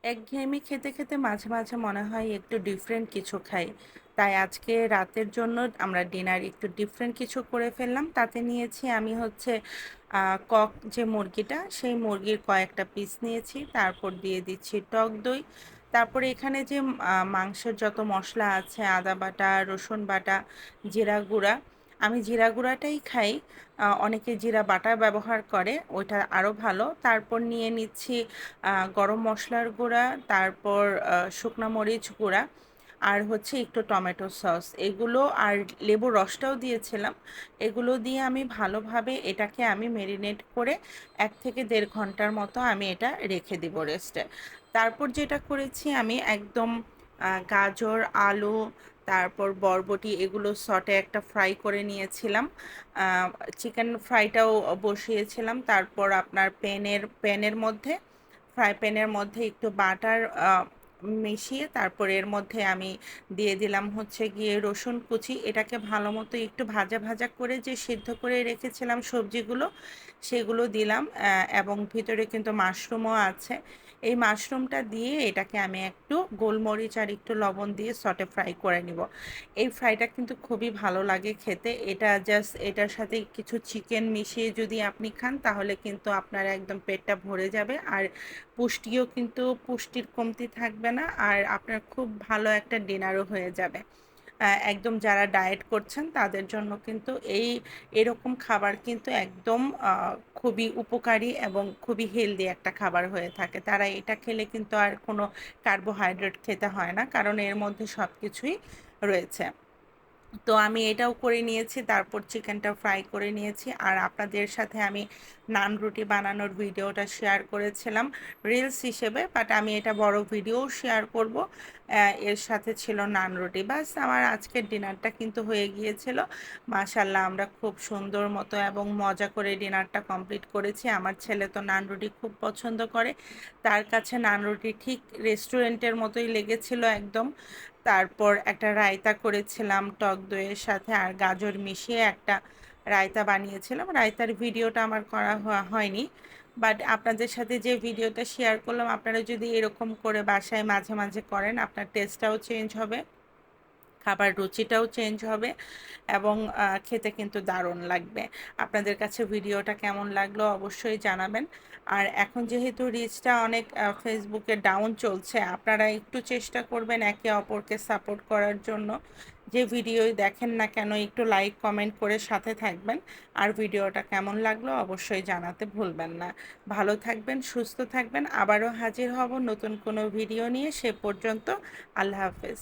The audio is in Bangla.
একঘেয়েমি খেতে খেতে মাঝে মাঝে মনে হয় একটু ডিফারেন্ট কিছু খাই। তাই আজকে রাতের জন্য আমরা ডিনার একটু ডিফারেন্ট কিছু করে ফেললাম। তাতে নিয়েছি আমি হচ্ছে কক যে মুরগিটা, সেই মুরগির কয়েকটা পিস নিয়েছি, তারপর দিয়ে দিচ্ছি টক দই। তারপরে এখানে যে মাংসের যত মশলা আছে, আদা বাটা, রসুন বাটা, জিরা গুঁড়া, আমি জিরা গুঁড়াটাই খাই। অনেকে জিরা বাটা ব্যবহার করে, ওইটা আরও ভালো। তারপর নিয়ে নিচ্ছি গরম মশলার গুঁড়া, তারপর শুকনো মরিচ গুঁড়া, আর হচ্ছে একটু টমেটো সস, এগুলো আর লেবুর রসটাও দিয়েছিলাম। এগুলো দিয়ে আমি ভালোভাবে এটাকে আমি মেরিনেট করে 1 থেকে দেড় ঘন্টার মতো আমি এটা রেখে দিব রেস্টে। তারপর যেটা করেছি, আমি একদম গাজর, আলু, তারপর বরবটি, এগুলো সটে একটা ফ্রাই করে নিয়েছিলাম। চিকেন ফ্রাইটাও বসিয়েছিলাম। তারপর আপনার প্যানের মধ্যে, ফ্রাই প্যানের মধ্যে একটু বাটার মিশিয়ে তারপর এর মধ্যে আমি দিয়ে দিলাম হচ্ছে গিয়ে রসুন কুচি। এটাকে ভালো মতো একটু ভাজা ভাজা করে যে সিদ্ধ করে রেখেছিলাম সবজিগুলো, সেগুলো দিলাম। এবং ভিতরে কিন্তু মাশরুমও আছে। এই মাশরুমটা দিয়ে এটাকে আমি একটু গোলমরিচ আর একটু লবণ দিয়ে সটে ফ্রাই করে নিব। এই ফ্রাইটা কিন্তু খুবই ভালো লাগে খেতে। এটা জাস্ট এটার সাথে কিছু চিকেন মিশিয়ে যদি আপনি খান, তাহলে কিন্তু আপনার একদম পেটটা ভরে যাবে। আর পুষ্টির কমতি থাকবে না, আর আপনার খুব ভালো একটা ডিনারও হয়ে যাবে। একদম যারা ডায়েট করছেন তাদের জন্য কিন্তু এরকম খাবার কিন্তু একদম খুবই উপকারী এবং খুবই হেলদি একটা খাবার হয়ে থাকে। তারা এটা খেলে কিন্তু আর কোনো কার্বোহাইড্রেট খেতে হয় না, কারণ এর মধ্যে সব কিছুই রয়েছে। তো আমি এটাও করে নিয়েছি, তারপর চিকেনটা ফ্রাই করে নিয়েছি। আর আপনাদের সাথে আমি নান রুটি বানানোর ভিডিওটা শেয়ার করেছিলাম রিলস হিসেবে, বাট আমি এটা বড় ভিডিও শেয়ার করব। এর সাথে ছিল নান রুটি। বাস আমার আজকের ডিনারটা কিন্তু হয়ে গিয়েছিল। মাশাল্লাহ, আমরা খুব সুন্দর মতো এবং মজা করে ডিনারটা কমপ্লিট করেছি। আমার ছেলে তো নান রুটি খুব পছন্দ করে, তার কাছে নান রুটি ঠিক রেস্টুরেন্টের মতোই লেগেছিল একদম। তারপর একটা রায়তা করেছিলাম টক দইয়ের সাথে, আর গাজর মিশিয়ে একটা রায়তা বানিয়েছিলাম। রায়তার ভিডিওটা আমার করা হয়নি, বাট আপনাদের সাথে যে ভিডিওটা শেয়ার করলাম, আপনারা যদি এরকম করে বাসায় মাঝে মাঝে করেন, আপনার টেস্টটাও চেঞ্জ হবে, খাবার রুচিটাও চেঞ্জ হবে, এবং খেতে কিন্তু দারুণ লাগবে। আপনাদের কাছে ভিডিওটা কেমন লাগলো অবশ্যই জানাবেন। আর এখন যেহেতু রিচটা অনেক ফেসবুকে ডাউন চলছে, আপনারা একটু চেষ্টা করবেন একে অপরকে সাপোর্ট করার জন্য। যে ভিডিওই দেখেন না কেন, একটু লাইক কমেন্ট করে সাথে থাকবেন। আর ভিডিওটা কেমন লাগলো অবশ্যই জানাতে ভুলবেন না। ভালো থাকবেন, সুস্থ থাকবেন। আবারও হাজির হব নতুন কোনো ভিডিও নিয়ে। সে পর্যন্ত আল্লাহ হাফেজ।